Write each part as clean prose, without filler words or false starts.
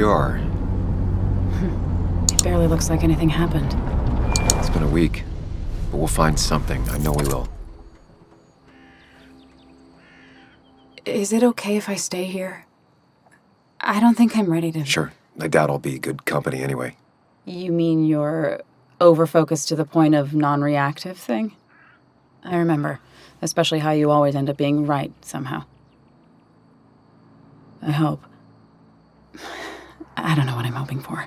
we are. It barely looks like anything happened. It's been a week, but we'll find something. I know we will. Is it okay if I stay here? I don't think I'm ready to... Sure. I doubt I'll be good company anyway. You mean you're over-focused to the point of non-reactive thing? I remember, especially how you always end up being right somehow. I hope. I don't know what I'm hoping for.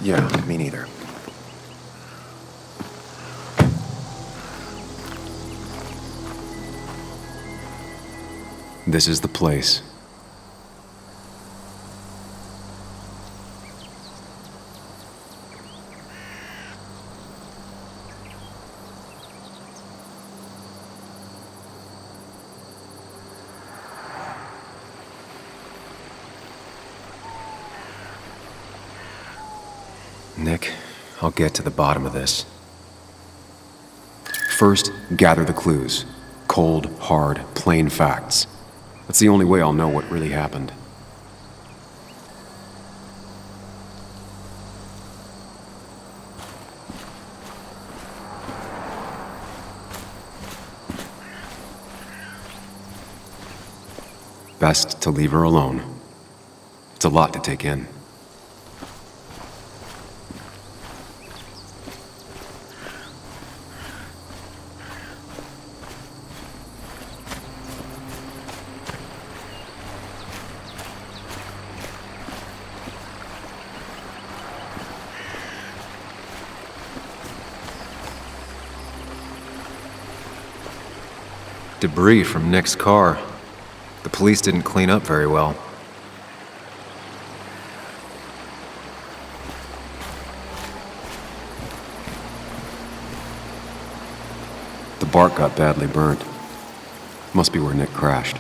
Yeah, me neither. This is the place. Nick, I'll get to the bottom of this. First, gather the clues. Cold, hard, plain facts. That's the only way I'll know what really happened. Best to leave her alone. It's a lot to take in. Debris from Nick's car. The police didn't clean up very well. The bark got badly burnt. Must be where Nick crashed.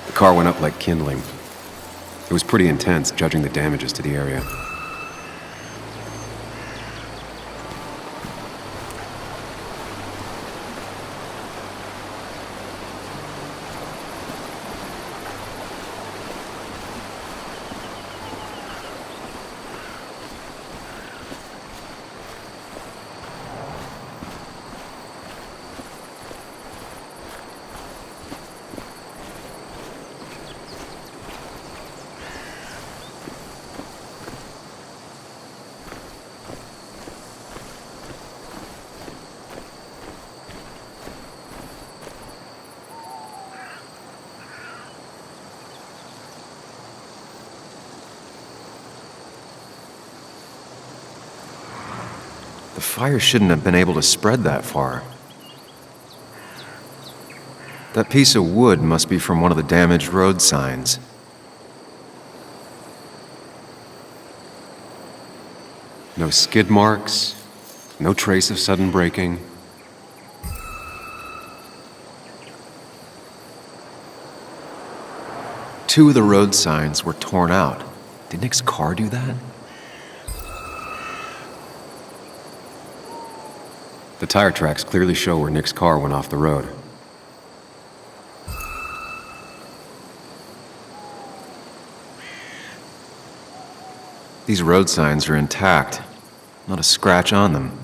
The car went up like kindling. It was pretty intense, judging the damages to the area. The fire shouldn't have been able to spread that far. That piece of wood must be from one of the damaged road signs. No skid marks, no trace of sudden braking. Two of the road signs were torn out. Did Nick's car do that? The tire tracks clearly show where Nick's car went off the road. These road signs are intact, not a scratch on them.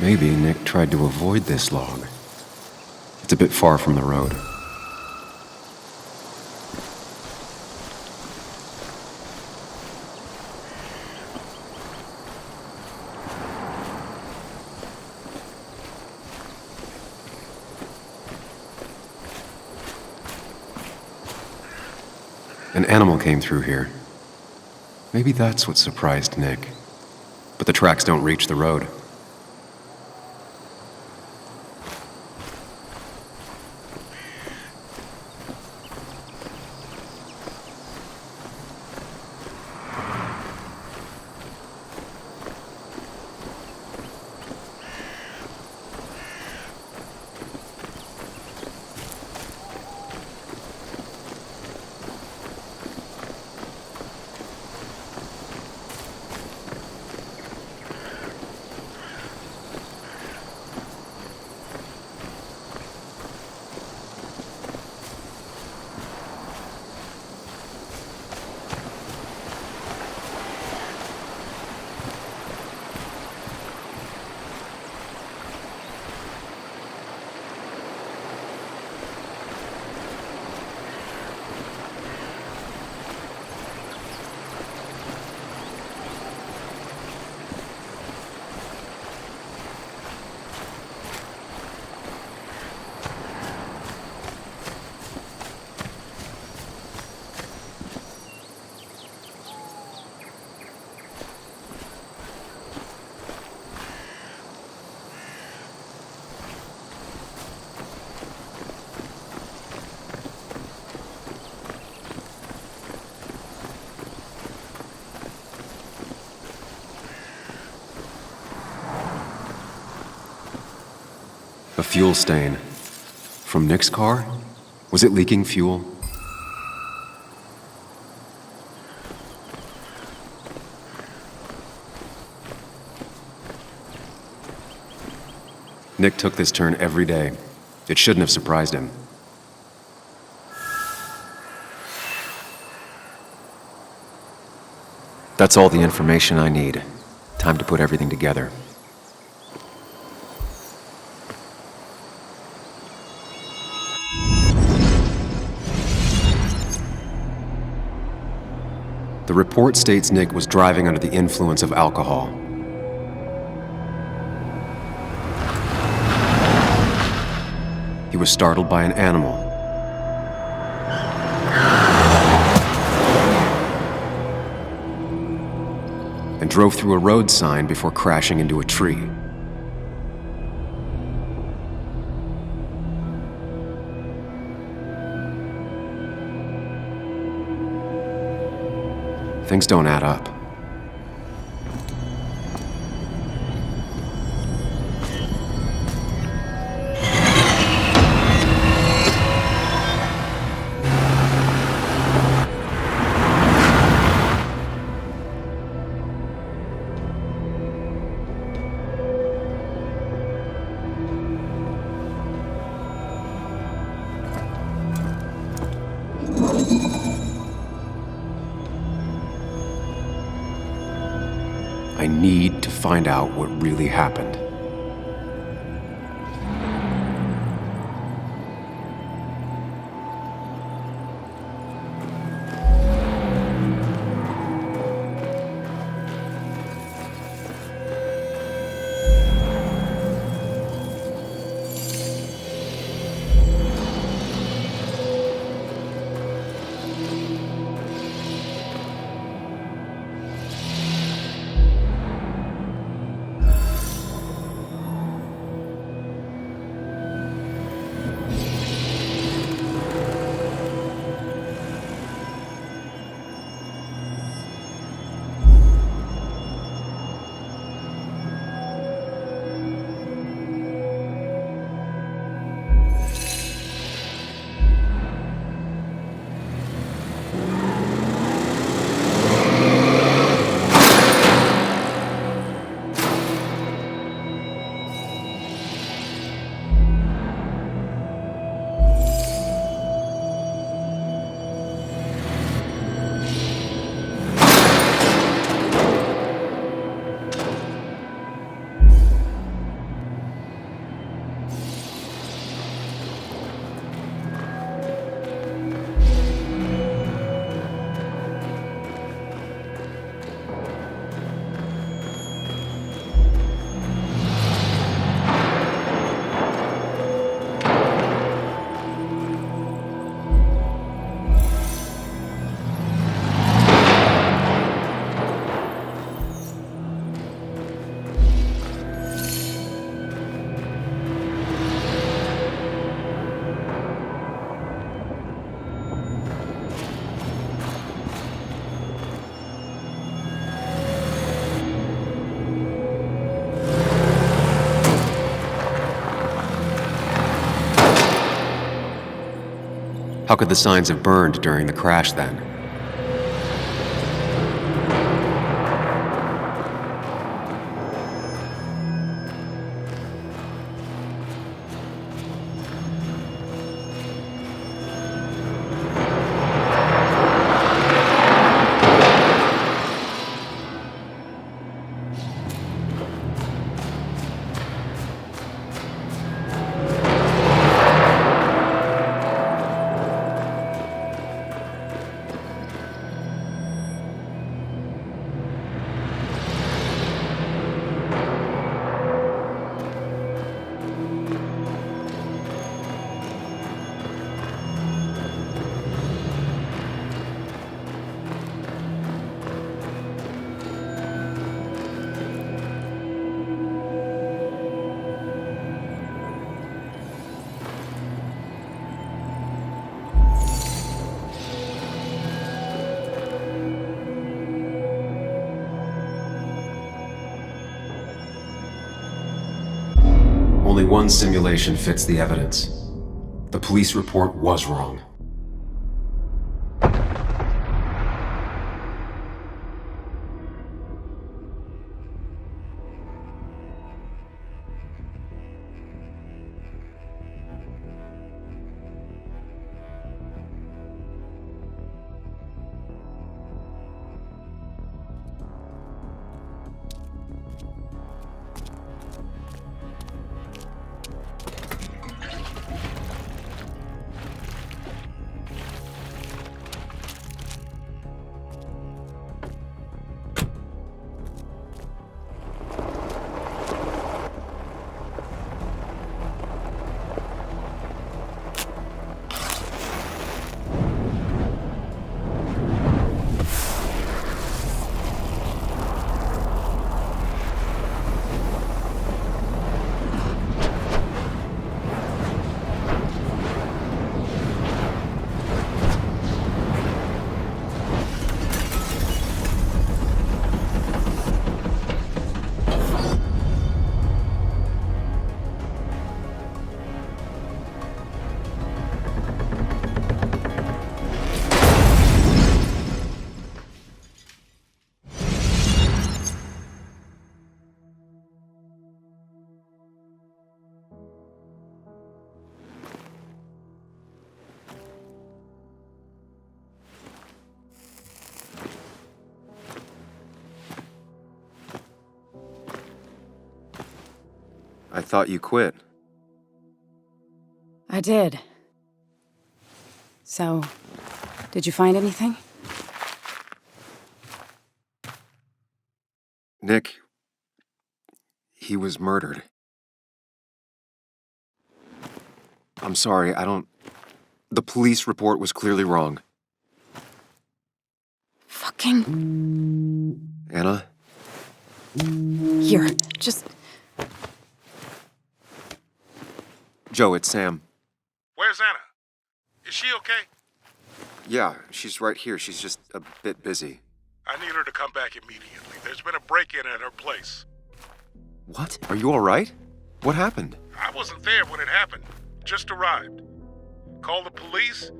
Maybe Nick tried to avoid this log. It's a bit far from the road. An animal came through here. Maybe that's what surprised Nick. But the tracks don't reach the road. A fuel stain. From Nick's car? Was it leaking fuel? Nick took this turn every day. It shouldn't have surprised him. That's all the information I need. Time to put everything together. The report states Nick was driving under the influence of alcohol. He was startled by an animal. And drove through a road sign before crashing into a tree. Things don't add up. I need to find out what really happened. How could the signs have burned during the crash then? one simulation fits the evidence. The police report was wrong. I thought you quit. I did. So, did you find anything? Nick, he was murdered. I'm sorry, The police report was clearly wrong. Fucking... Anna? Here, just... Joe, it's Sam. Where's Anna? Is she okay? Yeah, she's right here. She's just a bit busy. I need her to come back immediately. There's been a break-in at her place. What? Are you all right? What happened? I wasn't there when it happened. Just arrived. Called the police,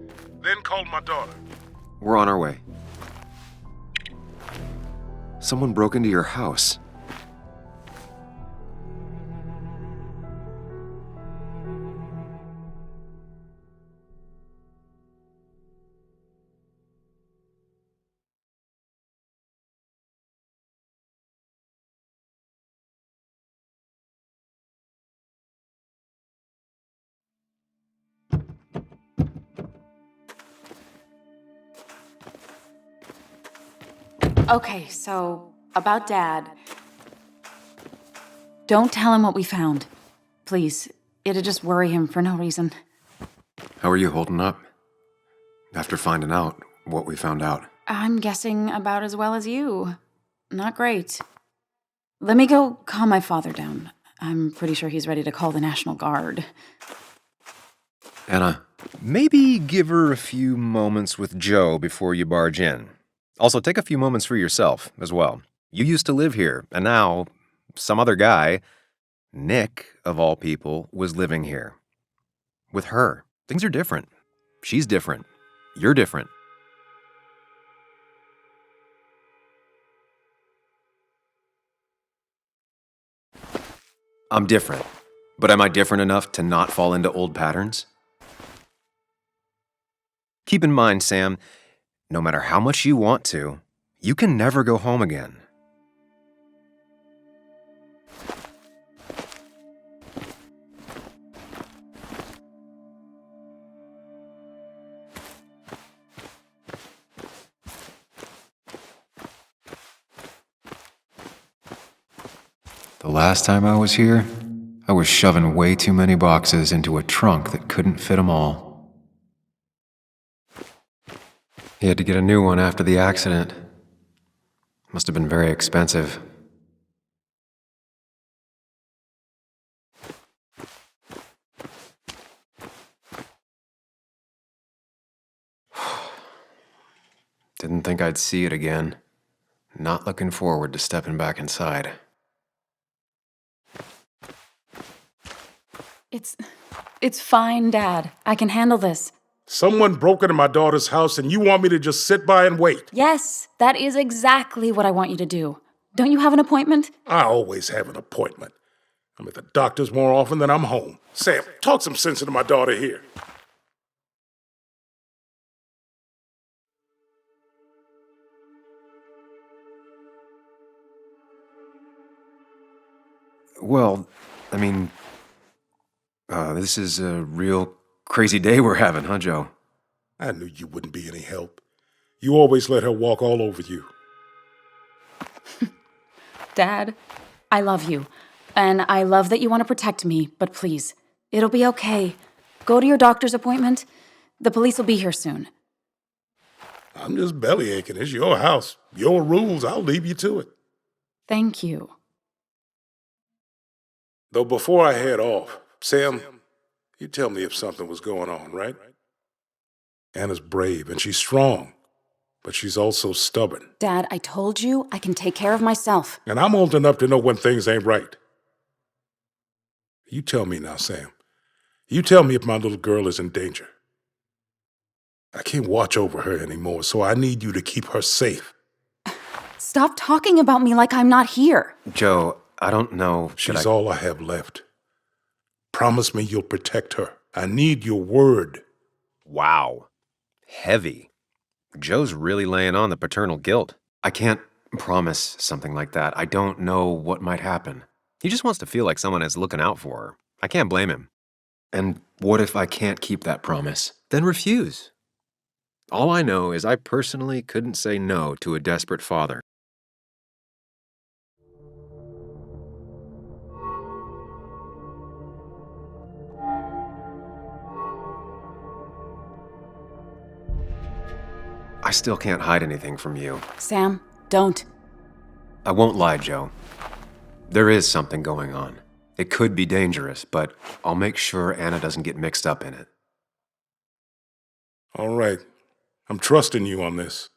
then called my daughter. We're on our way. Someone broke into your house. Okay, so, about Dad. Don't tell him what we found. Please. It'd just worry him for no reason. How are you holding up? After finding out what we found out. I'm guessing about as well as you. Not great. Let me go calm my father down. I'm pretty sure he's ready to call the National Guard. Anna, Maybe give her a few moments with Joe before you barge in. Also, take a few moments for yourself as well. You used to live here, and now some other guy, Nick, of all people, was living here. With her. Things are different. She's different. You're different. I'm different. But am I different enough to not fall into old patterns? Keep in mind, Sam, no matter how much you want to, you can never go home again. the last time I was here, I was shoving way too many boxes into a trunk that couldn't fit them all. He had to get a new one after the accident. Must have been very expensive. Didn't think I'd see it again. Not looking forward to stepping back inside. It's fine, Dad. I can handle this. Someone broke into my daughter's house and you want me to just sit by and wait? Yes, that is exactly what I want you to do. Don't you have an appointment? I always have an appointment. I'm at the doctor's more often than I'm home. Sam, talk some sense into my daughter here. Well, I mean, this is a real crazy day we're having, huh, Joe? I knew you wouldn't be any help. You always let her walk all over you. Dad, I love you. And I love that you want to protect me, but please, it'll be okay. Go to your doctor's appointment. The police will be here soon. I'm just bellyaching. It's your house. Your rules. I'll leave you to it. Thank you. Though before I head off, Sam, you tell me if something was going on, right? Anna's brave and she's strong, but she's also stubborn. Dad, I told you I can take care of myself. And I'm old enough to know when things ain't right. You tell me now, Sam. You tell me if my little girl is in danger. I can't watch over her anymore, so I need you to keep her safe. Stop talking about me like I'm not here. Joe, I don't know. She's all I have left. Promise me you'll protect her. I need your word. Wow. Heavy. Joe's really laying on the paternal guilt. I can't promise something like that. I don't know what might happen. He just wants to feel like someone is looking out for her. I can't blame him. And what if I can't keep that promise? Then refuse. All I know is I personally couldn't say no to a desperate father. I still can't hide anything from you. Sam, don't. I won't lie, Joe. There is something going on. It could be dangerous, but I'll make sure Anna doesn't get mixed up in it. All right. I'm trusting you on this.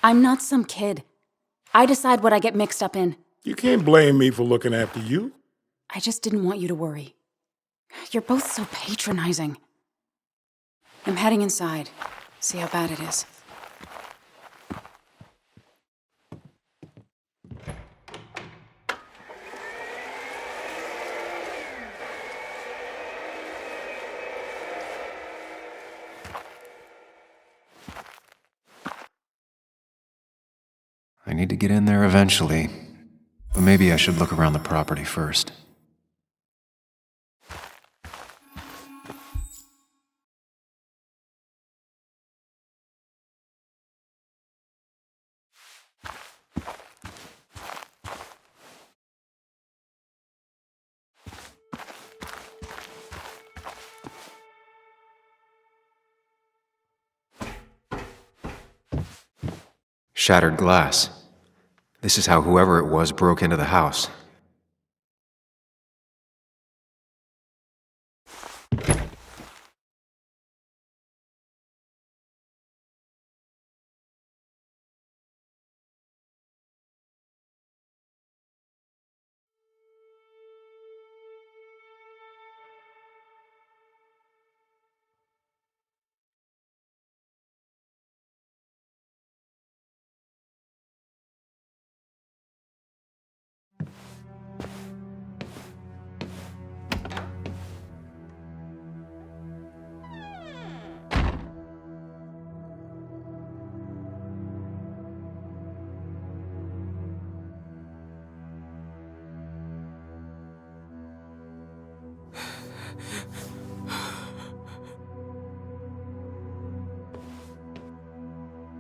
I'm not some kid. I decide what I get mixed up in. You can't blame me for looking after you. I just didn't want you to worry. You're both so patronizing. I'm heading inside. See how bad it is. I need to get in there eventually, but maybe I should look around the property first. Shattered glass. This is how whoever it was broke into the house.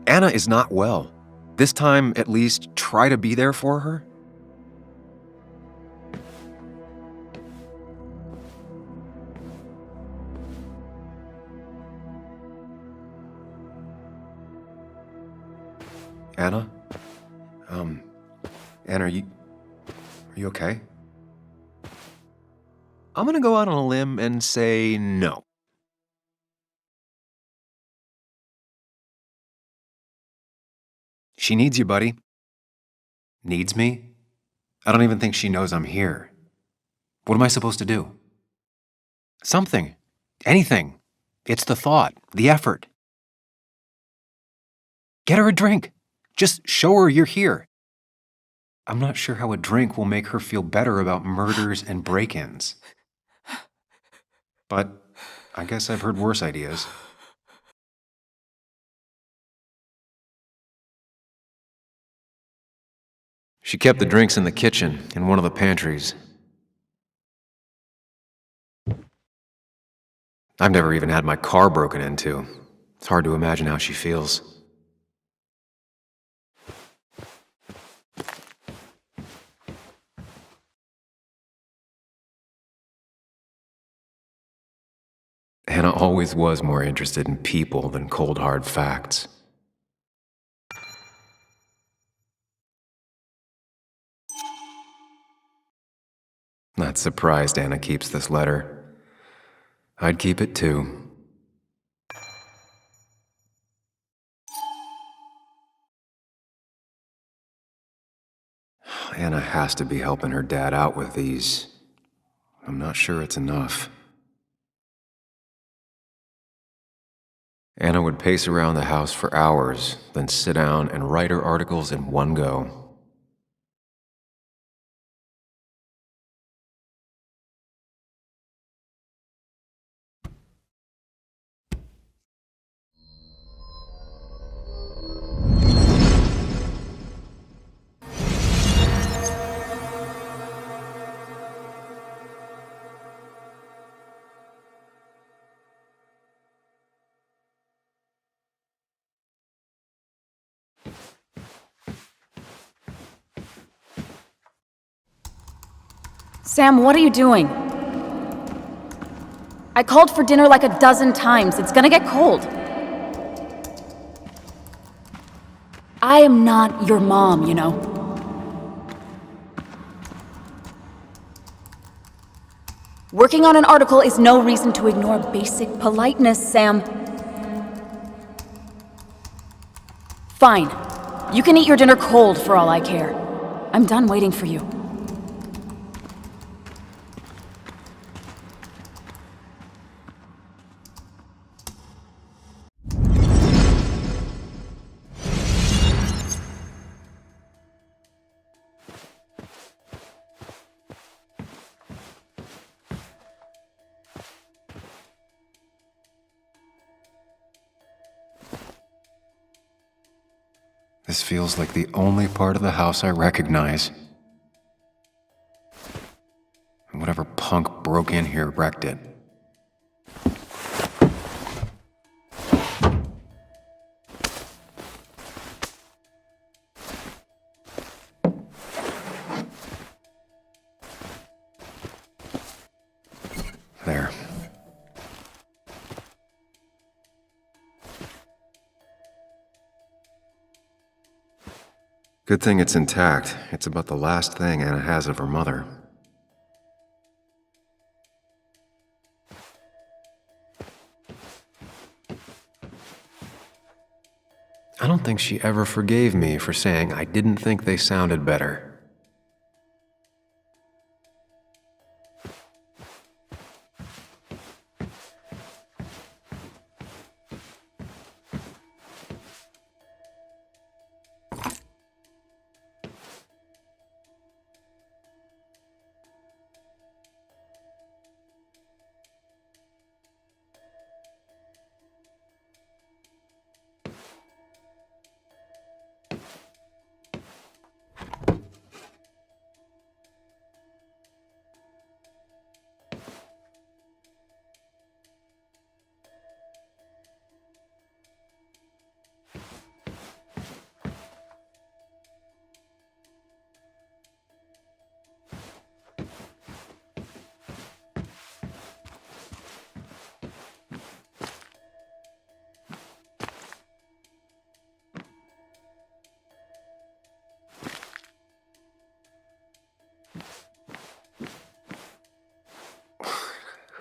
Anna is not well. This time, at least, try to be there for her. Anna? Anna, are you okay? I'm gonna go out on a limb and say no. She needs you, buddy. Needs me? I don't even think she knows I'm here. What am I supposed to do? Something. Anything. It's the thought, the effort. Get her a drink. Just show her you're here. I'm not sure how a drink will make her feel better about murders and break-ins. But I guess I've heard worse ideas. She kept the drinks in the kitchen, in one of the pantries. I've never even had my car broken into. It's hard to imagine how she feels. Hannah always was more interested in people than cold, hard facts. Not surprised Anna keeps this letter. I'd keep it too. Anna has to be helping her dad out with these. I'm not sure it's enough. Anna would pace around the house for hours, then sit down and write her articles in one go. Sam, what are you doing? I called for dinner like a dozen times. It's gonna get cold. I am not your mom, you know. Working on an article is no reason to ignore basic politeness, Sam. Fine. You can eat your dinner cold for all I care. I'm done waiting for you. This feels like the only part of the house I recognize. And whatever punk broke in here wrecked it. There. Good thing it's intact. It's about the last thing Anna has of her mother. I don't think she ever forgave me for saying I didn't think they sounded better.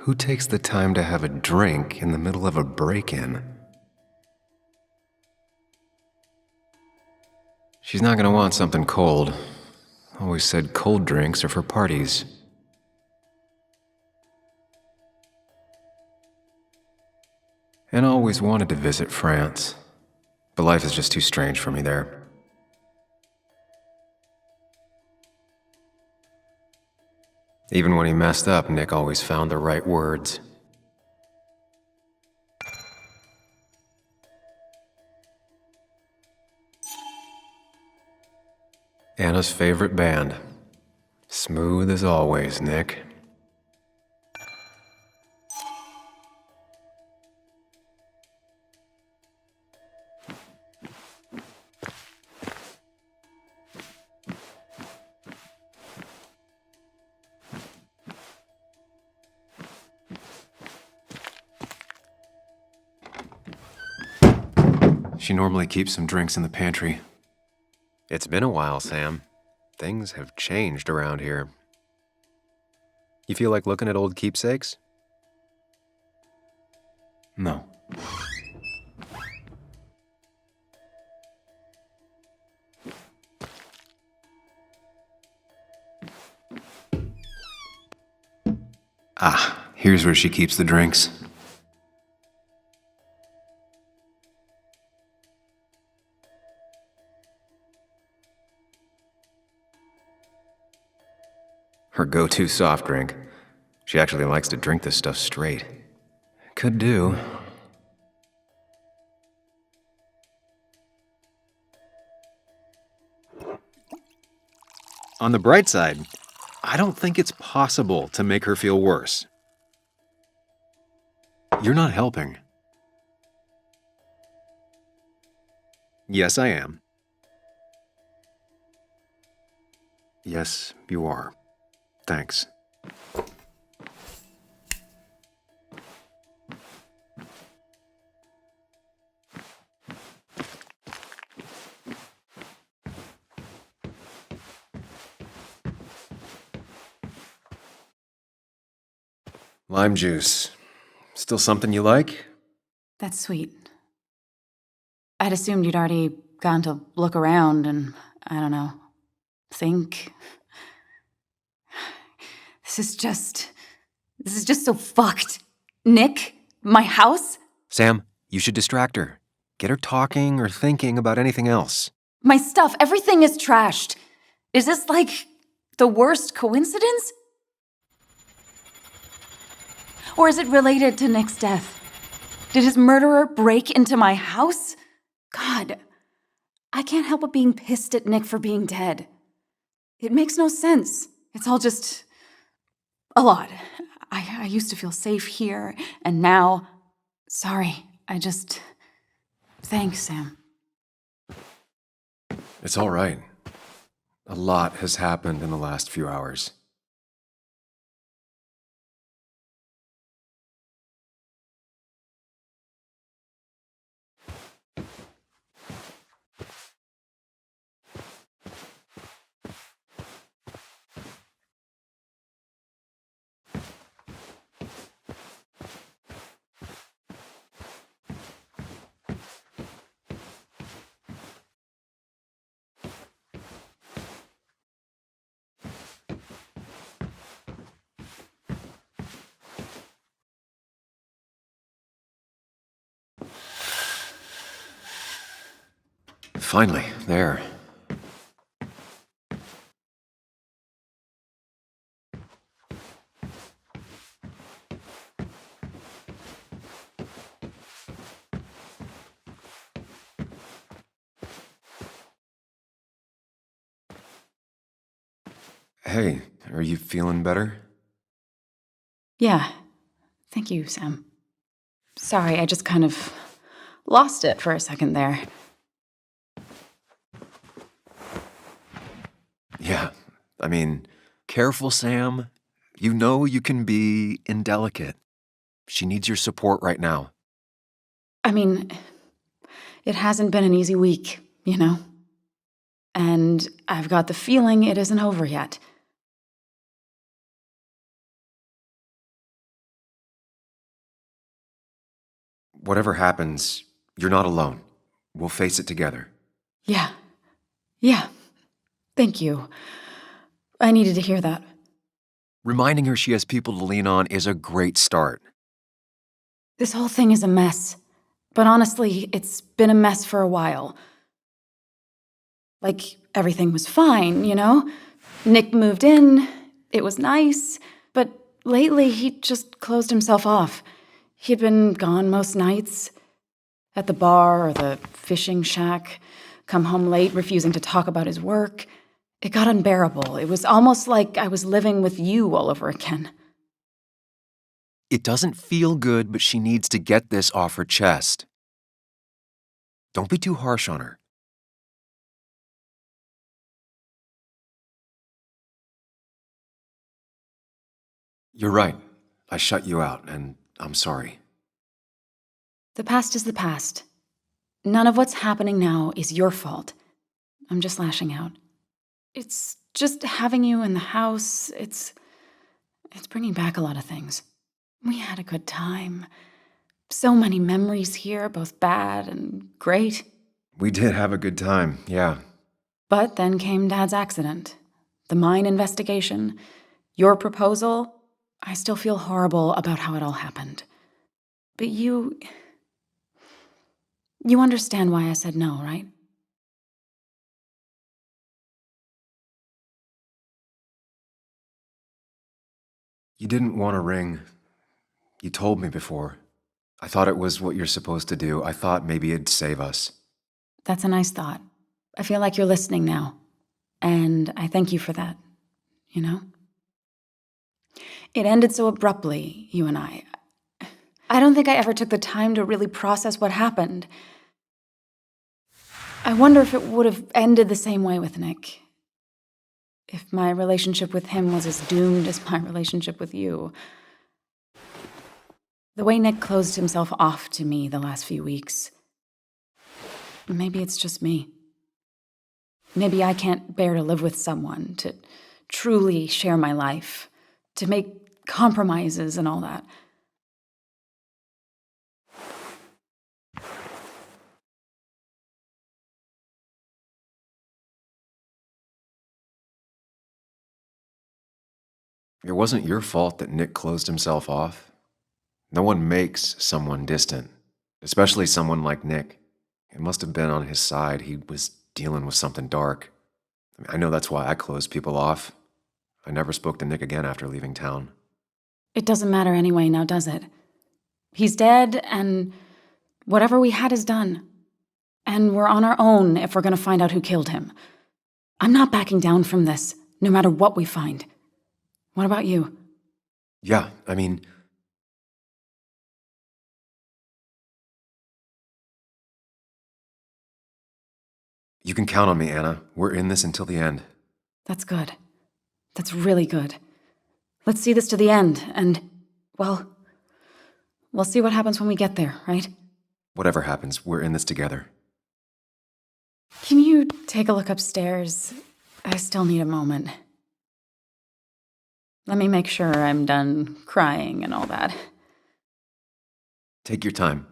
Who takes the time to have a drink in the middle of a break-in? She's not gonna want something cold. Always said cold drinks are for parties. and always wanted to visit France. But life is just too strange for me there. Even when he messed up, Nick always found the right words. Anna's favorite band. Smooth as always, Nick. She normally keeps some drinks in the pantry. It's been a while, Sam. Things have changed around here. You feel like looking at old keepsakes? No. Ah, here's where she keeps the drinks. Her go-to soft drink. She actually likes to drink this stuff straight. Could do. On the bright side, I don't think it's possible to make her feel worse. You're not helping. Yes, I am. Yes, you are. Thanks. Lime juice. Still something you like? That's sweet. I'd assumed you'd already gone to look around and, I don't know, think. This is just so fucked. Nick? My house? Sam, you should distract her. Get her talking or thinking about anything else. My stuff, everything is trashed. Is this like the worst coincidence? Or is it related to Nick's death? Did his murderer break into my house? God, I can't help but being pissed at Nick for being dead. It makes no sense. It's all just a lot. I used to feel safe here, and now... Sorry, Thanks, Sam. It's all right. A lot has happened in the last few hours. Finally, there. Hey, are you feeling better? Yeah. Thank you, Sam. Sorry, I just kind of lost it for a second there. Yeah, I mean, careful, Sam. You know you can be indelicate. She needs your support right now. I mean, it hasn't been an easy week, you know? And I've got the feeling it isn't over yet. Whatever happens, you're not alone. We'll face it together. Yeah. Yeah. Thank you. I needed to hear that. Reminding her she has people to lean on is a great start. This whole thing is a mess. But honestly, it's been a mess for a while. Like, everything was fine, you know? Nick moved in, it was nice, but lately he just closed himself off. He'd been gone most nights, at the bar or the fishing shack, come home late, refusing to talk about his work. It got unbearable. It was almost like I was living with you all over again. It doesn't feel good, but she needs to get this off her chest. Don't be too harsh on her. You're right. I shut you out, and I'm sorry. The past is the past. None of what's happening now is your fault. I'm just lashing out. It's just having you in the house. It's bringing back a lot of things. We had a good time. So many memories here, both bad and great. We did have a good time, yeah. But then came Dad's accident, the mine investigation, your proposal. I still feel horrible about how it all happened. But you understand why I said no, right? You didn't want a ring. You told me before. I thought it was what you're supposed to do. I thought maybe it'd save us. That's a nice thought. I feel like you're listening now. And I thank you for that, you know? It ended so abruptly, you and I. I don't think I ever took the time to really process what happened. I wonder if it would have ended the same way with Nick. If my relationship with him was as doomed as my relationship with you. The way Nick closed himself off to me the last few weeks. Maybe it's just me. Maybe I can't bear to live with someone, to truly share my life, to make compromises and all that. It wasn't your fault that Nick closed himself off. No one makes someone distant, especially someone like Nick. It must have been on his side. He was dealing with something dark. I know that's why I closed people off. I never spoke to Nick again after leaving town. It doesn't matter anyway now, does it? He's dead, and whatever we had is done. And we're on our own if we're going to find out who killed him. I'm not backing down from this, no matter what we find. What about you? Yeah, I mean... You can count on me, Anna. We're in this until the end. That's good. That's really good. Let's see this to the end, and, well, we'll see what happens when we get there, right? Whatever happens, we're in this together. Can you take a look upstairs? I still need a moment. Let me make sure I'm done crying and all that. Take your time.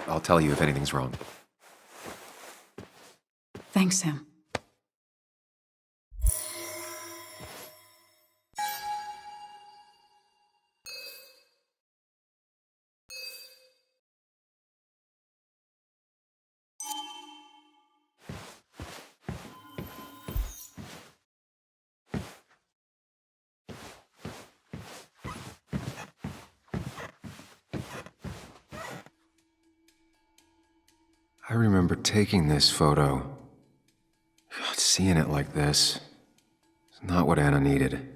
I'll tell you if anything's wrong. Thanks, Sam. I remember taking this photo. God, seeing it like this is not what Anna needed.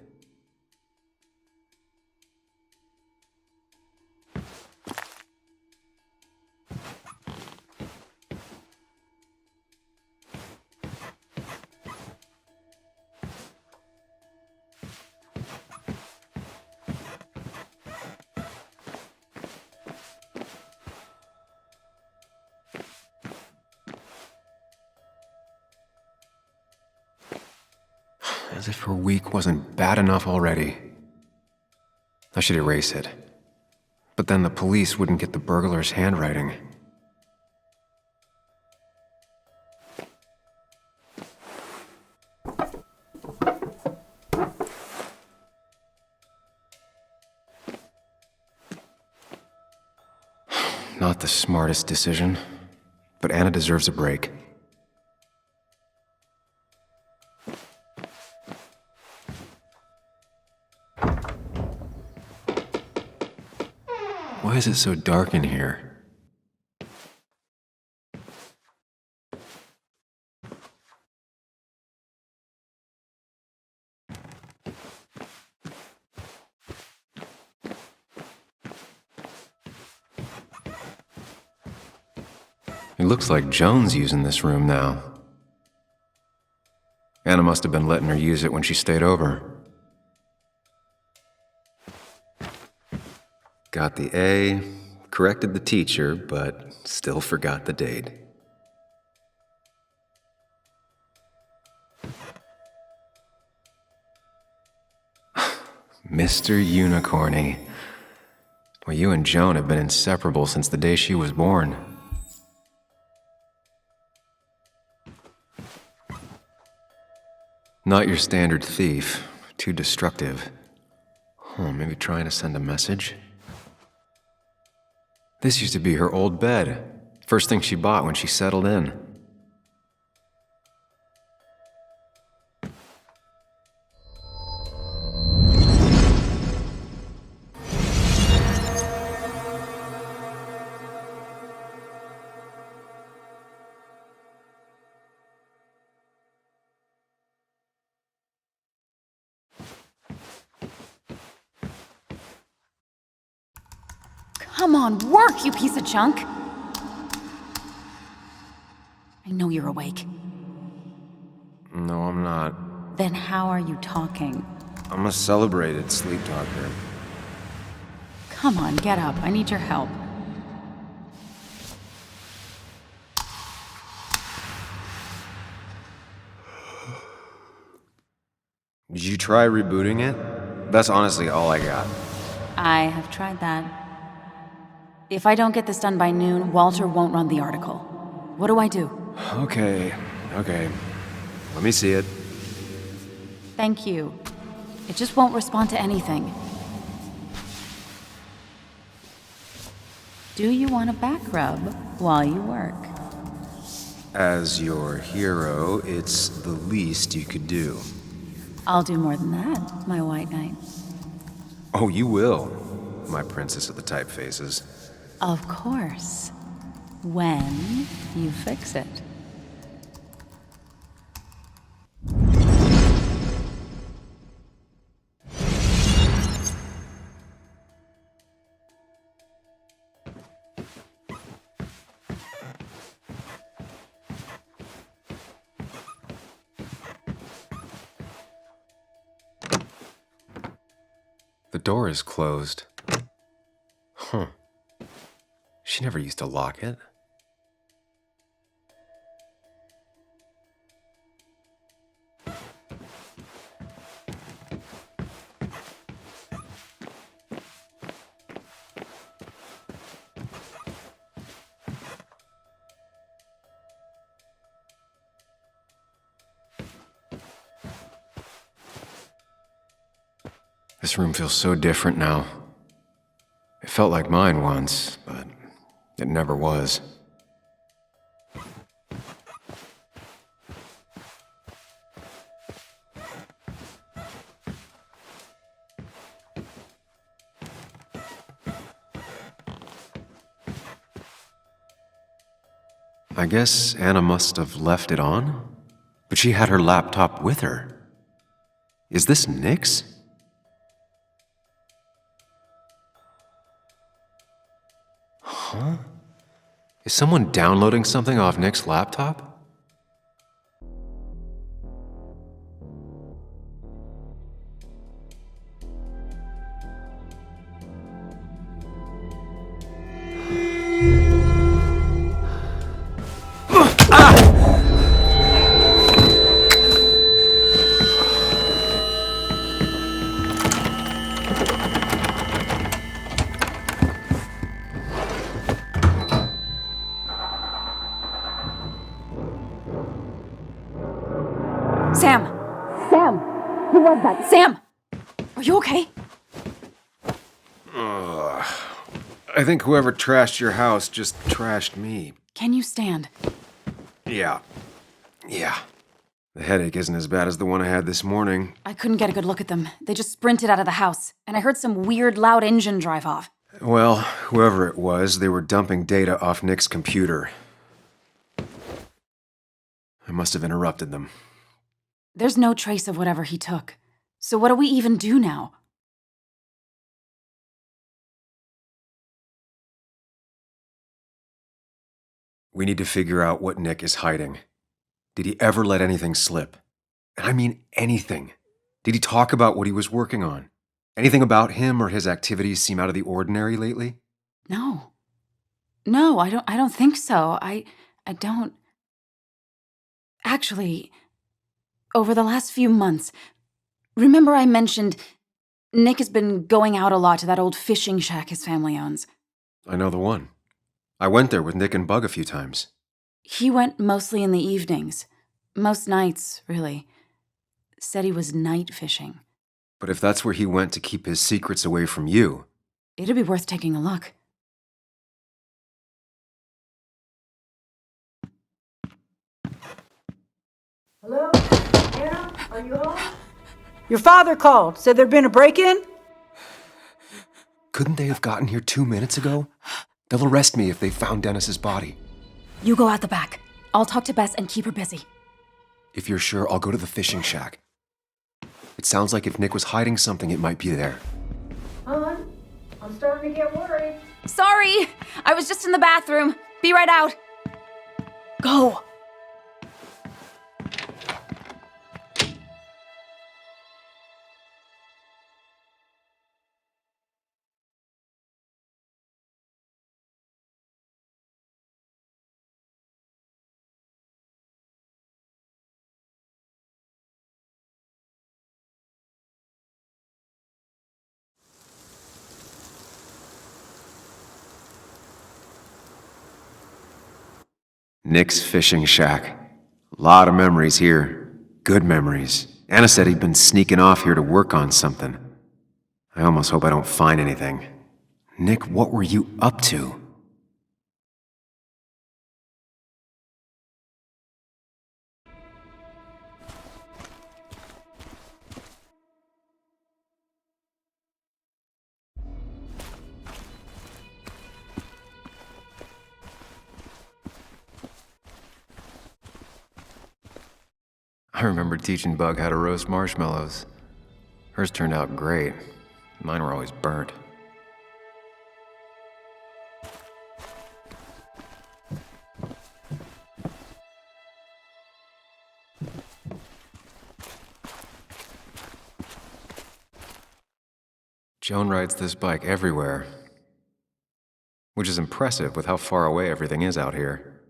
As if her week wasn't bad enough already. I should erase it. But then the police wouldn't get the burglar's handwriting. not the smartest decision, but Anna deserves a break. Why is it so dark in here? It looks like Joan's using this room now. Anna must have been letting her use it when she stayed over. Got the A, corrected the teacher, but still forgot the date. Mr. Unicorny. Well, you and Joan have been inseparable since the day she was born. Not your standard thief. Too destructive. Maybe trying to send a message? This used to be her old bed. First thing she bought when she settled in. Come on, work, you piece of junk! I know you're awake. No, I'm not. Then how are you talking? I'm a celebrated sleep talker. Come on, get up. I need your help. Did you try rebooting it? That's honestly all I got. I have tried that. If I don't get this done by noon, Walter won't run the article. What do I do? Okay. Let me see it. Thank you. It just won't respond to anything. Do you want a back rub while you work? As your hero, it's the least you could do. I'll do more than that, my white knight. Oh, you will, my princess of the typefaces. Of course. When you fix it. The door is closed. She never used to lock it. This room feels so different now. It felt like mine once, but it never was. I guess Anna must have left it on, but she had her laptop with her. Is this Nick's? Huh? Is someone downloading something off Nick's laptop? Sam! Sam! Who was that? Sam! Are you okay? I think whoever trashed your house just trashed me. Can you stand? Yeah. The headache isn't as bad as the one I had this morning. I couldn't get a good look at them. They just sprinted out of the house, and I heard some weird, loud engine drive off. Well, whoever it was, they were dumping data off Nick's computer. I must have interrupted them. There's no trace of whatever he took. So what do we even do now? We need to figure out what Nick is hiding. Did he ever let anything slip? And I mean anything. Did he talk about what he was working on? Anything about him or his activities seem out of the ordinary lately? No. No, I don't think so. I don't. Actually, over the last few months, remember I mentioned Nick has been going out a lot to that old fishing shack his family owns. I know the one. I went there with Nick and Bug a few times. He went mostly in the evenings. Most nights, really. Said he was night fishing. But if that's where he went to keep his secrets away from you... It'd be worth taking a look. Hello? Anna? Are you home? Your father called. Said there'd been a break-in? Couldn't they have gotten here 2 minutes ago? They'll arrest me if they found Dennis's body. You go out the back. I'll talk to Bess and keep her busy. If you're sure, I'll go to the fishing shack. It sounds like if Nick was hiding something, it might be there. Hon, I'm starting to get worried. Sorry! I was just in the bathroom. Be right out. Go! Nick's fishing shack. Lot of memories here. Good memories. Anna said he'd been sneaking off here to work on something. I almost hope I don't find anything. Nick, what were you up to? I remember teaching Bug how to roast marshmallows. Hers turned out great. Mine were always burnt. Joan rides this bike everywhere, which is impressive with how far away everything is out here.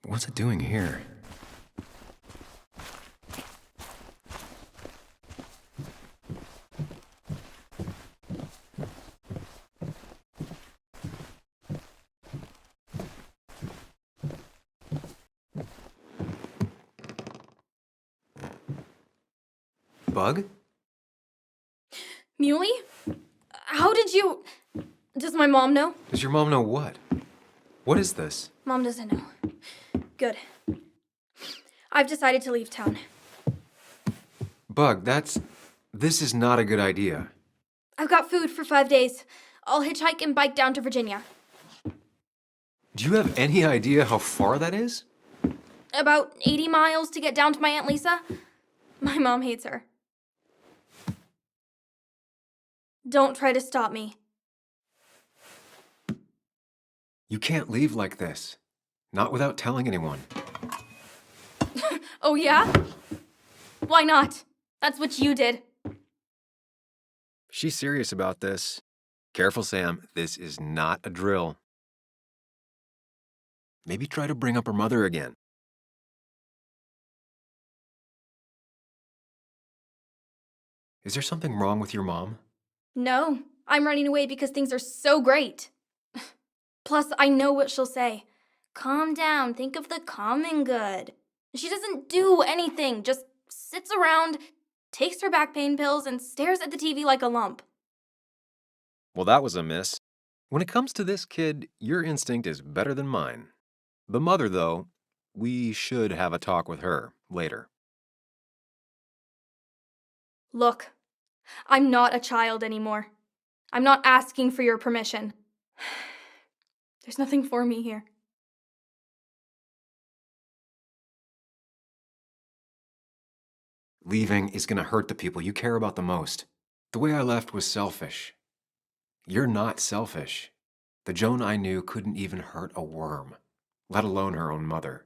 What's it doing here? Bug? Muley? How did you... Does my mom know? Does your mom know what? What is this? Mom doesn't know. Good. I've decided to leave town. Bug, this is not a good idea. I've got food for 5 days. I'll hitchhike and bike down to Virginia. Do you have any idea how far that is? About 80 miles to get down to my Aunt Lisa. My mom hates her. Don't try to stop me. You can't leave like this. Not without telling anyone. Oh, yeah? Why not? That's what you did. She's serious about this. Careful, Sam. This is not a drill. Maybe try to bring up her mother again. Is there something wrong with your mom? No, I'm running away because things are so great. Plus, I know what she'll say. Calm down, think of the common good. She doesn't do anything, just sits around, takes her back pain pills, and stares at the TV like a lump. Well, that was a miss. When it comes to this kid, your instinct is better than mine. The mother, though, we should have a talk with her later. Look, I'm not a child anymore. I'm not asking for your permission. There's nothing for me here. Leaving is gonna hurt the people you care about the most. The way I left was selfish. You're not selfish. The Joan I knew couldn't even hurt a worm, let alone her own mother.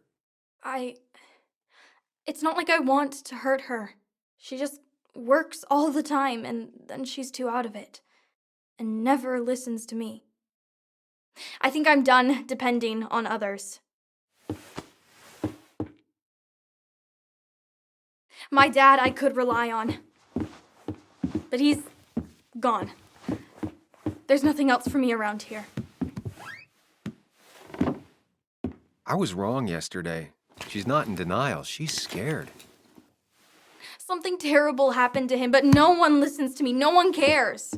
It's not like I want to hurt her. She just works all the time, and then she's too out of it. And never listens to me. I think I'm done depending on others. My dad I could rely on. But he's gone. There's nothing else for me around here. I was wrong yesterday. She's not in denial. She's scared. Something terrible happened to him, but no one listens to me. No one cares.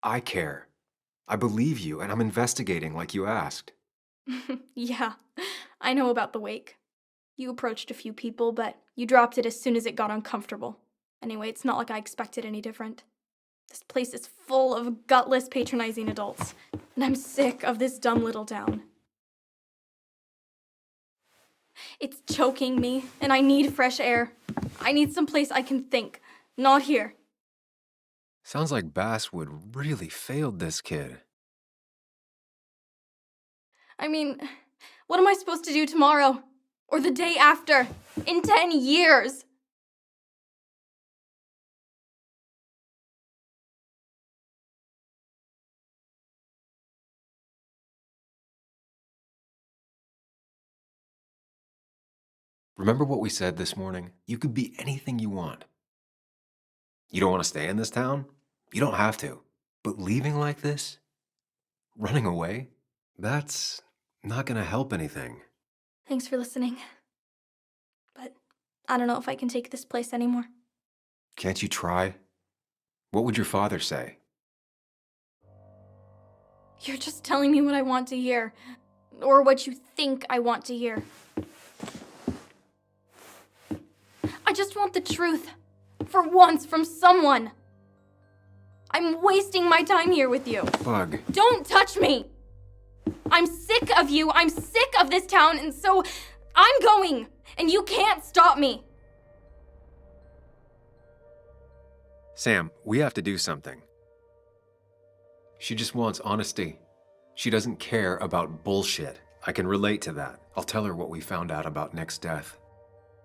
I care. I believe you, and I'm investigating like you asked. Yeah, I know about the wake. You approached a few people, but you dropped it as soon as it got uncomfortable. Anyway, it's not like I expected any different. This place is full of gutless, patronizing adults, and I'm sick of this dumb little town. It's choking me, and I need fresh air. I need someplace I can think, not here. Sounds like Basswood really failed this kid. I mean, what am I supposed to do tomorrow? Or the day after? In 10 years? Remember what we said this morning? You could be anything you want. You don't want to stay in this town? You don't have to. But leaving like this? Running away? That's not gonna help anything. Thanks for listening. But I don't know if I can take this place anymore. Can't you try? What would your father say? You're just telling me what I want to hear. Or what you think I want to hear. I just want the truth. For once, from someone. I'm wasting my time here with you. Bug. Don't touch me! I'm sick of you, I'm sick of this town, and so I'm going, and you can't stop me. Sam, we have to do something. She just wants honesty. She doesn't care about bullshit. I can relate to that. I'll tell her what we found out about Nick's death.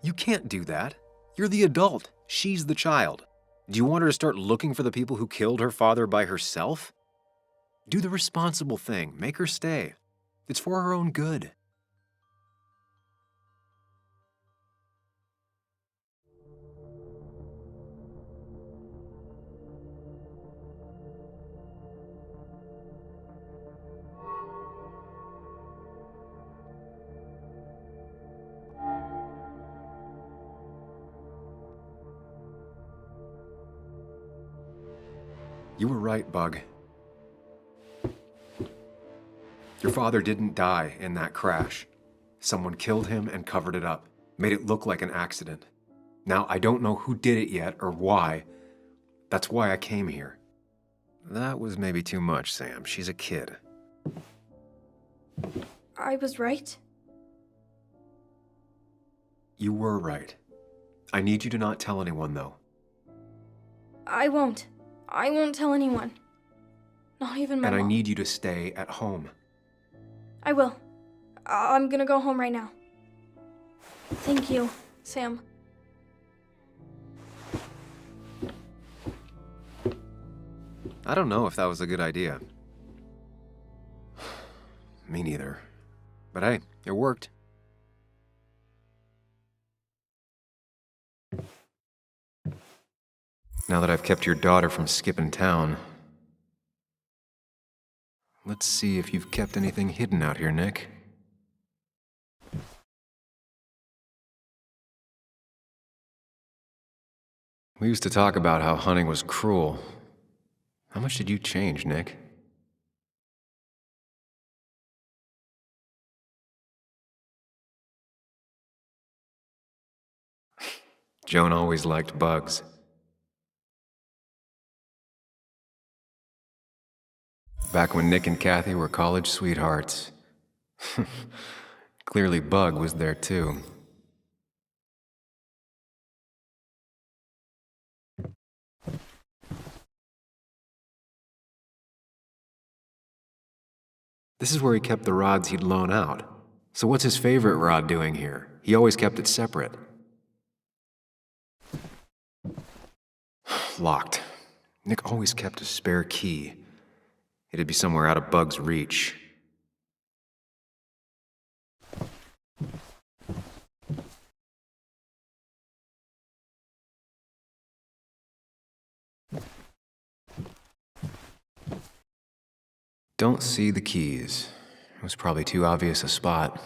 You can't do that. You're the adult. She's the child. Do you want her to start looking for the people who killed her father by herself? Do the responsible thing. Make her stay. It's for her own good. You were right, Bug. Your father didn't die in that crash. Someone killed him and covered it up, made it look like an accident. Now, I don't know who did it yet or why. That's why I came here. That was maybe too much, Sam. She's a kid. I was right. You were right. I need you to not tell anyone, though. I won't. I won't tell anyone. Not even my And I mom. need you to stay at home. I will. I'm gonna go home right now. Thank you, Sam. I don't know if that was a good idea. Me neither. But hey, it worked. Now that I've kept your daughter from skipping town, Let's see if you've kept anything hidden out here, Nick. We used to talk about how hunting was cruel. How much did you change, Nick? Joan always liked bugs. Back when Nick and Kathy were college sweethearts. Clearly Bug was there too. This is where he kept the rods he'd loan out. So what's his favorite rod doing here? He always kept it separate. Locked. Nick always kept a spare key. It'd be somewhere out of Bug's reach. Don't see the keys. It was probably too obvious a spot.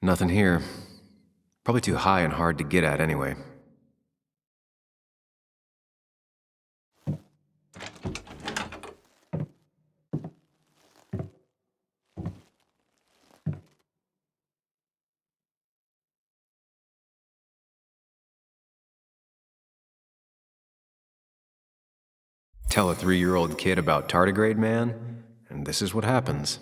Nothing here. Probably too high and hard to get at anyway. Tell a 3-year-old kid about tardigrade man, and this is what happens.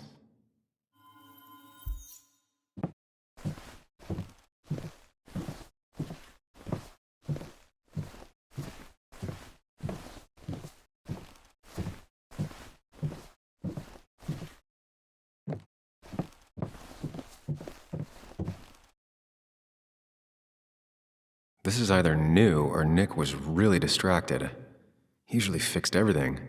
This is either new or Nick was really distracted. He usually fixed everything.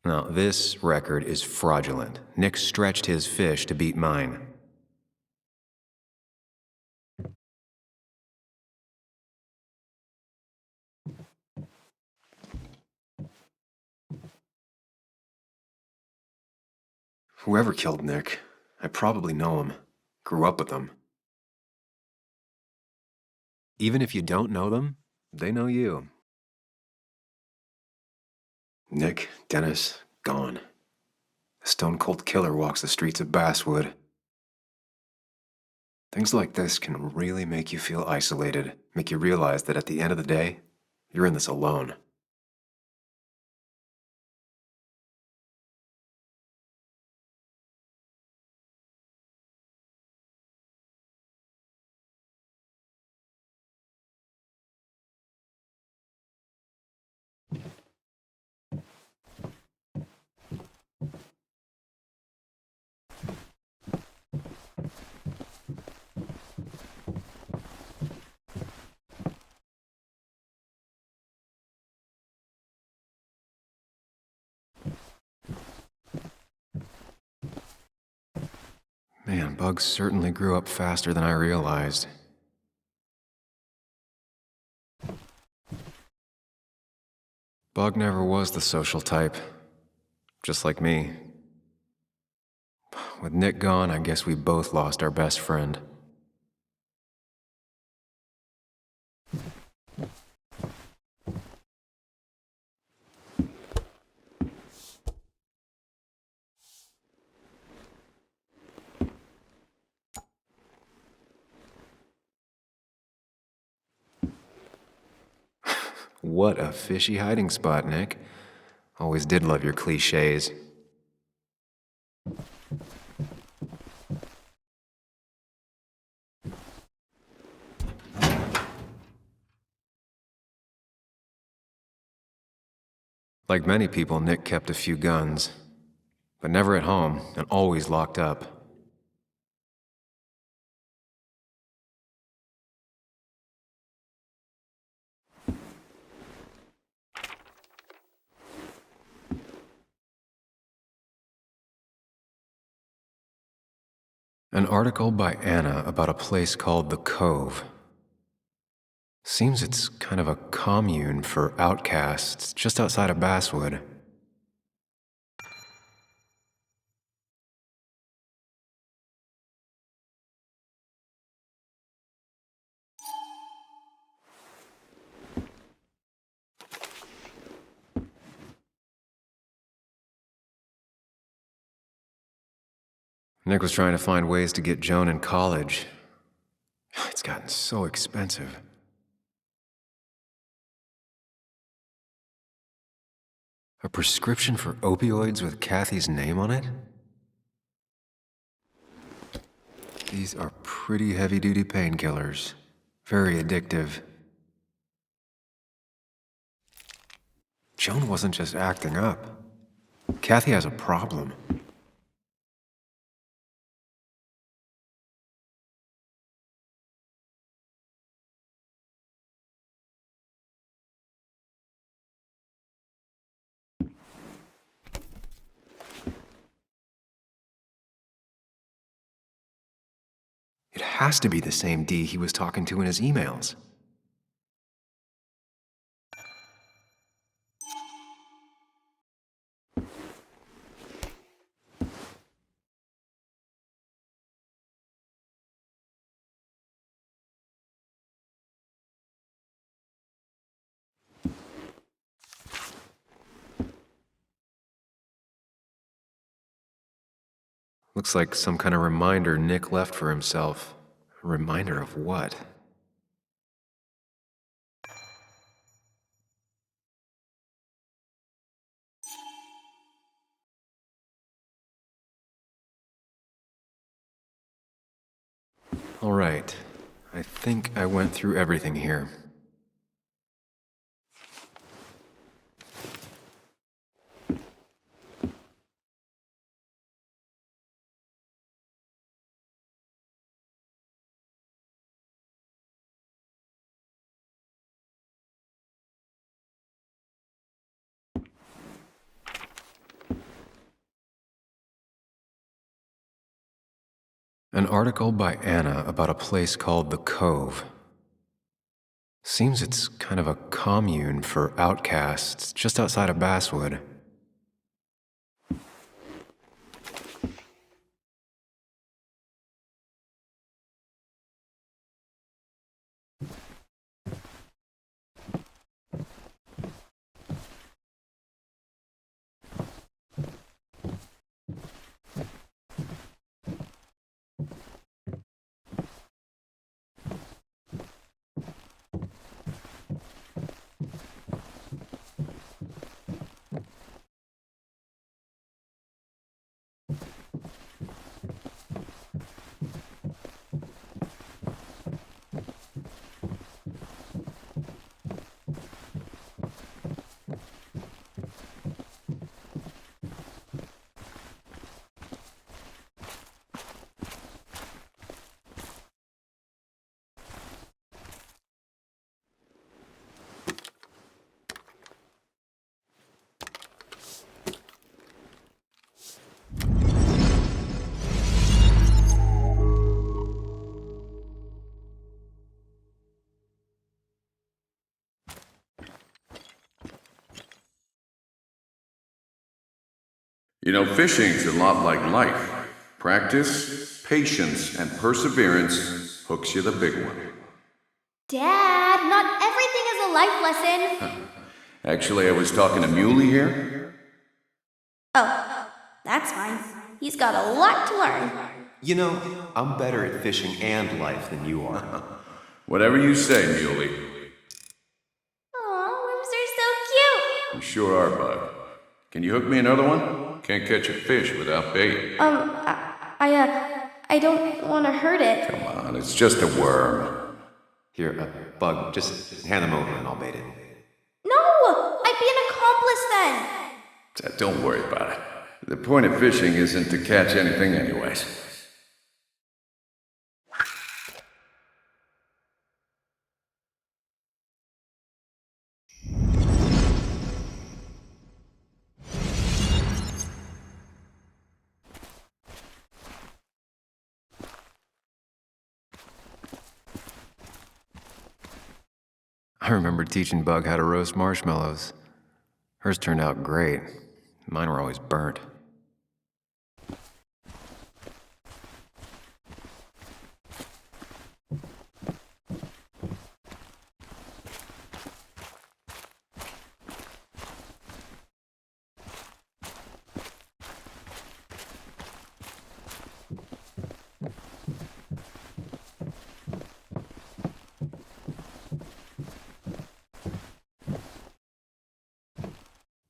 Now, this record is fraudulent. Nick stretched his fish to beat mine. Whoever killed Nick, I probably know him. Grew up with them. Even if you don't know them, they know you. Nick, Dennis, gone. A stone-cold killer walks the streets of Basswood. Things like this can really make you feel isolated, make you realize that at the end of the day, you're in this alone. Man, Bugs certainly grew up faster than I realized. Bug never was the social type, just like me. With Nick gone, I guess we both lost our best friend. What a fishy hiding spot, Nick. Always did love your cliches. Like many people, Nick kept a few guns, but never at home and always locked up. An article by Anna about a place called The Cove. Seems it's kind of a commune for outcasts just outside of Basswood. Nick was trying to find ways to get Joan in college. It's gotten so expensive. A prescription for opioids with Kathy's name on it? These are pretty heavy-duty painkillers. Very addictive. Joan wasn't just acting up. Kathy has a problem. It has to be the same D he was talking to in his emails. Looks like some kind of reminder Nick left for himself. A reminder of what? All right. I think I went through everything here. An article by Anna about a place called The Cove. Seems it's kind of a commune for outcasts just outside of Basswood. You know, fishing's a lot like life. Practice, patience, and perseverance hooks you the big one. Dad, not everything is a life lesson. Actually, I was talking to Muley here. Oh, that's fine. He's got a lot to learn. You know, I'm better at fishing and life than you are. Whatever you say, Muley. Aw, worms are so cute. You sure are, bud. Can you hook me another one? Can't catch a fish without bait. I don't want to hurt it. Come on, it's just a worm. Here, Bug, just hand them over and I'll bait it. No! I'd be an accomplice then. Don't worry about it. The point of fishing isn't to catch anything anyways. I remember teaching Bug how to roast marshmallows. Hers turned out great. Mine were always burnt.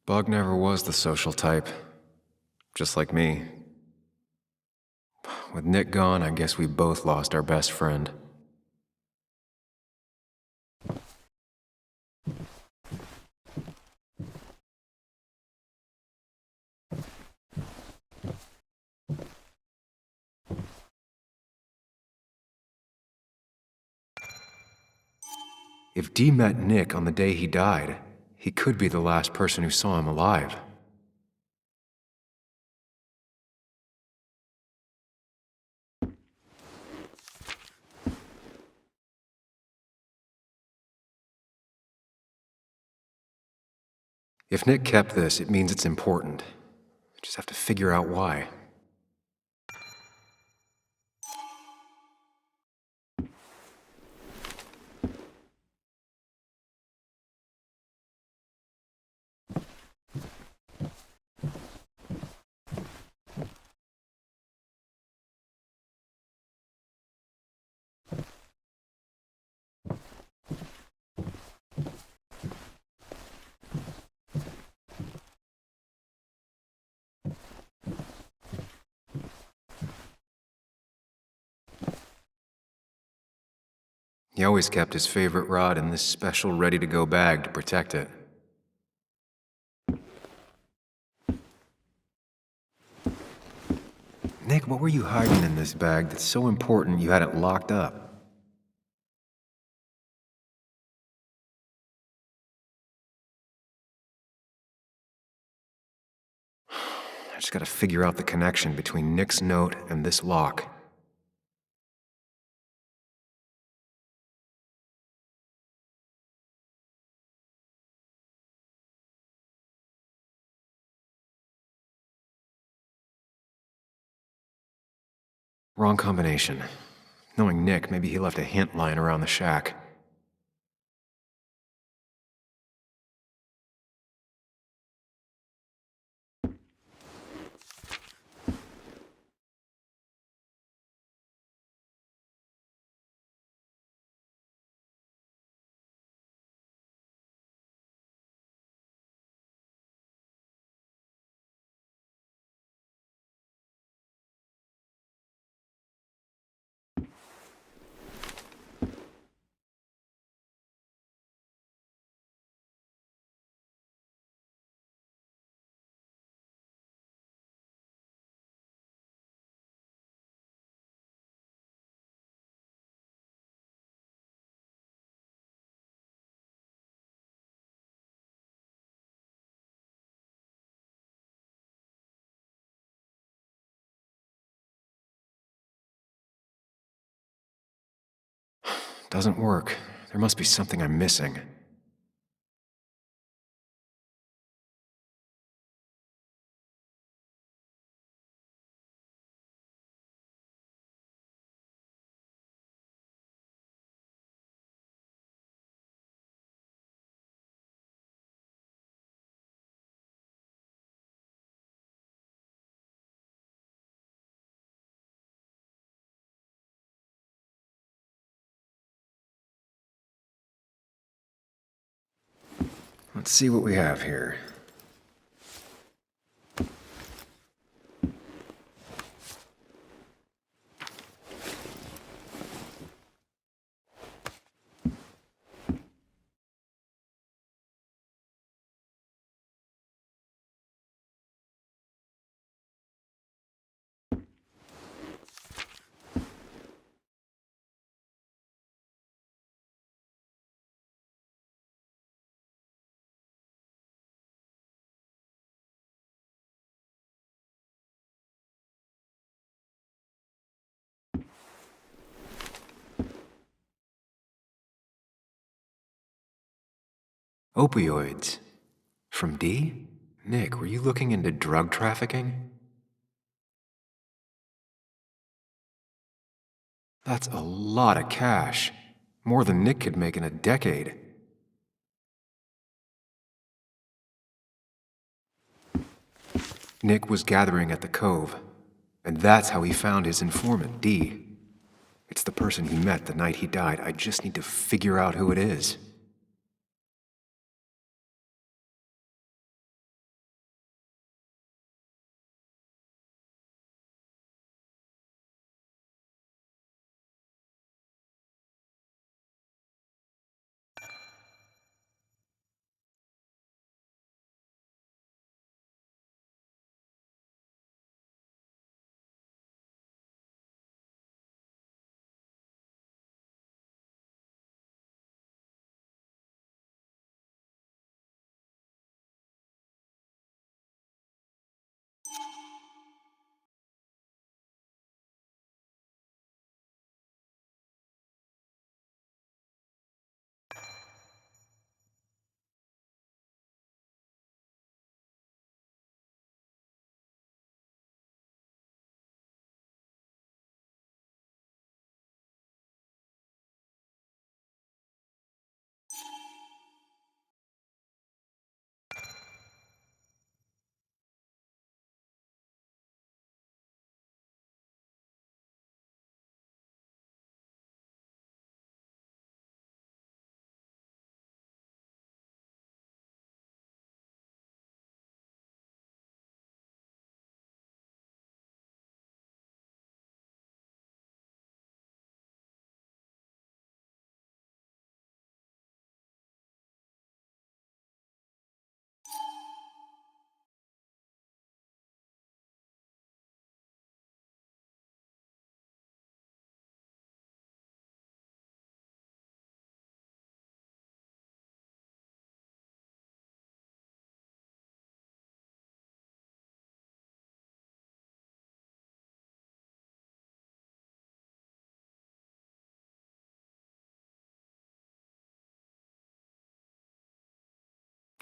Bug never was the social type. Just like me. With Nick gone, I guess we both lost our best friend. If Dee met Nick on the day he died, he could be the last person who saw him alive. If Nick kept this, it means it's important. Just have to figure out why. He always kept his favorite rod in this special ready-to-go bag to protect it. Nick, what were you hiding in this bag that's so important you had it locked up? I just gotta figure out the connection between Nick's note and this lock. Wrong combination. Knowing Nick, maybe he left a hint lying around the shack. Doesn't work. There must be something I'm missing. Let's see what we have here. Opioids. From D? Nick, were you looking into drug trafficking? That's a lot of cash. More than Nick could make in a decade. Nick was gathering at the Cove, and that's how he found his informant, D. It's the person he met the night he died. I just need to figure out who it is.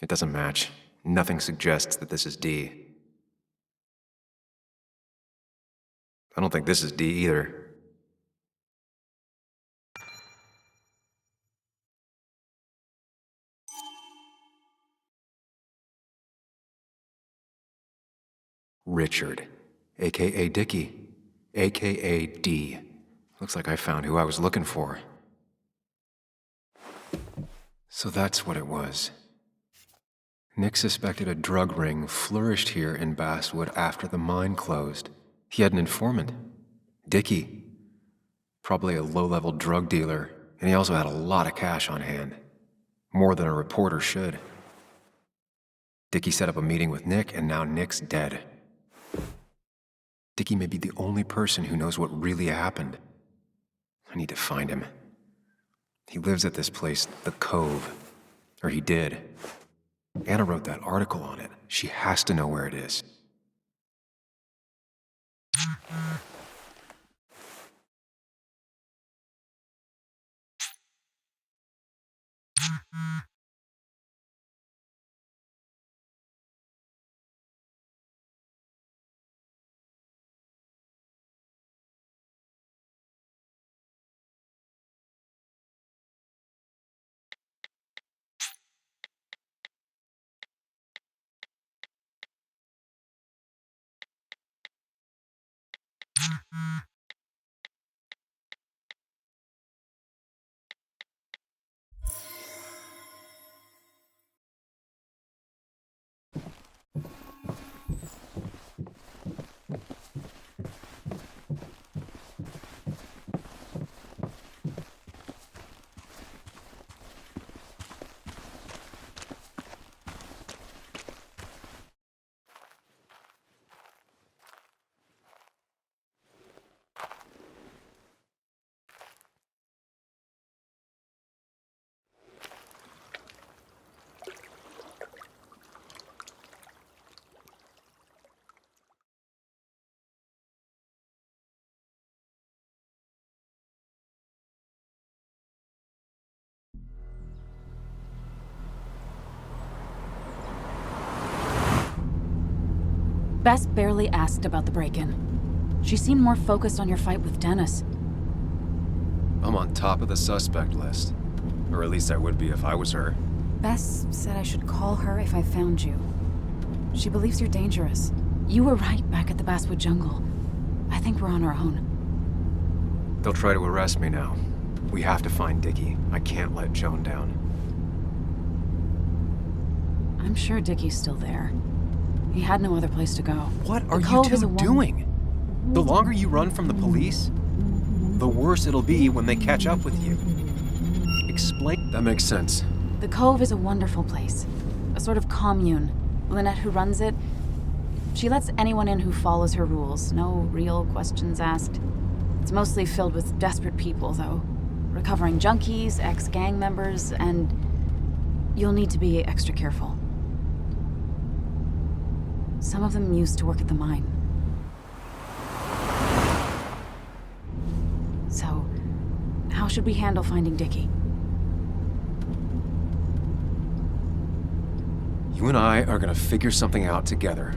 It doesn't match. Nothing suggests that this is D. I don't think this is D either. Richard, aka Dickie, aka D. Looks like I found who I was looking for. So that's what it was. Nick suspected a drug ring flourished here in Basswood after the mine closed. He had an informant, Dickie. Probably a low-level drug dealer, and he also had a lot of cash on hand. More than a reporter should. Dickie set up a meeting with Nick, and now Nick's dead. Dickie may be the only person who knows what really happened. I need to find him. He lives at this place, the Cove. Or he did. Anna wrote that article on it. She has to know where it is. Bess barely asked about the break-in. She seemed more focused on your fight with Dennis. I'm on top of the suspect list. Or at least I would be if I was her. Bess said I should call her if I found you. She believes you're dangerous. You were right back at the Basswood jungle. I think we're on our own. They'll try to arrest me now. We have to find Dickie. I can't let Joan down. I'm sure Dickie's still there. He had no other place to go. What are The you Cove is two a one- doing? The longer you run from the police, the worse it'll be when they catch up with you. Explain. That makes sense. The Cove is a wonderful place. A sort of commune. Lynette, who runs it, she lets anyone in who follows her rules. No real questions asked. It's mostly filled with desperate people, though. Recovering junkies, ex-gang members, and you'll need to be extra careful. Some of them used to work at the mine. So, how should we handle finding Dickie? You and I are gonna figure something out together.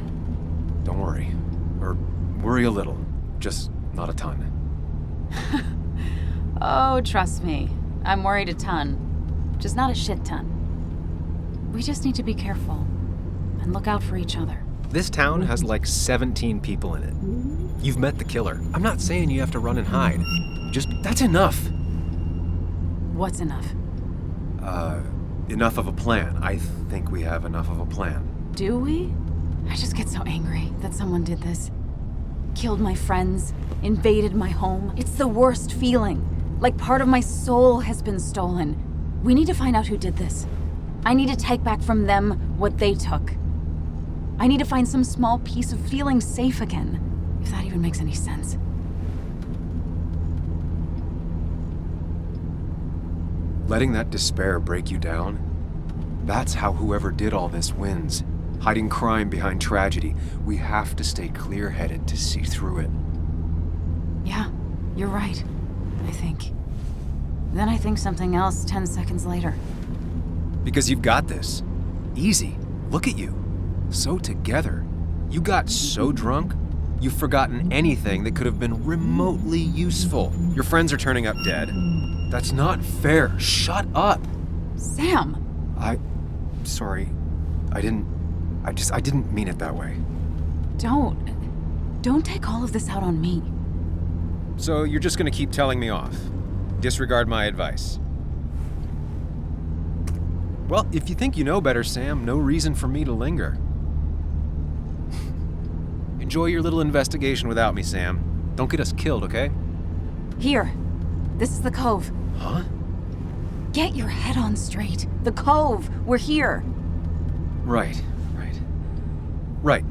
Don't worry. Or worry a little. Just not a ton. Oh, trust me. I'm worried a ton. Just not a shit ton. We just need to be careful. And look out for each other. This town has like 17 people in it. You've met the killer. I'm not saying you have to run and hide. Just, that's enough. What's enough? Enough of a plan. I think we have enough of a plan. Do we? I just get so angry that someone did this. Killed my friends, invaded my home. It's the worst feeling. Like part of my soul has been stolen. We need to find out who did this. I need to take back from them what they took. I need to find some small piece of feeling safe again, if that even makes any sense. Letting that despair break you down? That's how whoever did all this wins. Hiding crime behind tragedy. We have to stay clear-headed to see through it. Yeah, you're right, I think. Then I think something else 10 seconds later. Because you've got this. Easy. Look at you. So together. You got so drunk, you've forgotten anything that could have been remotely useful. Your friends are turning up dead. That's not fair. Shut up. Sam! Sorry. I didn't mean it that way. Don't take all of this out on me. So you're just gonna keep telling me off? Disregard my advice? Well, if you think you know better, Sam, no reason for me to linger. Enjoy your little investigation without me, Sam. Don't get us killed, okay? Here. This is the Cove. Huh? Get your head on straight. The Cove. We're here. Right. Right. Right.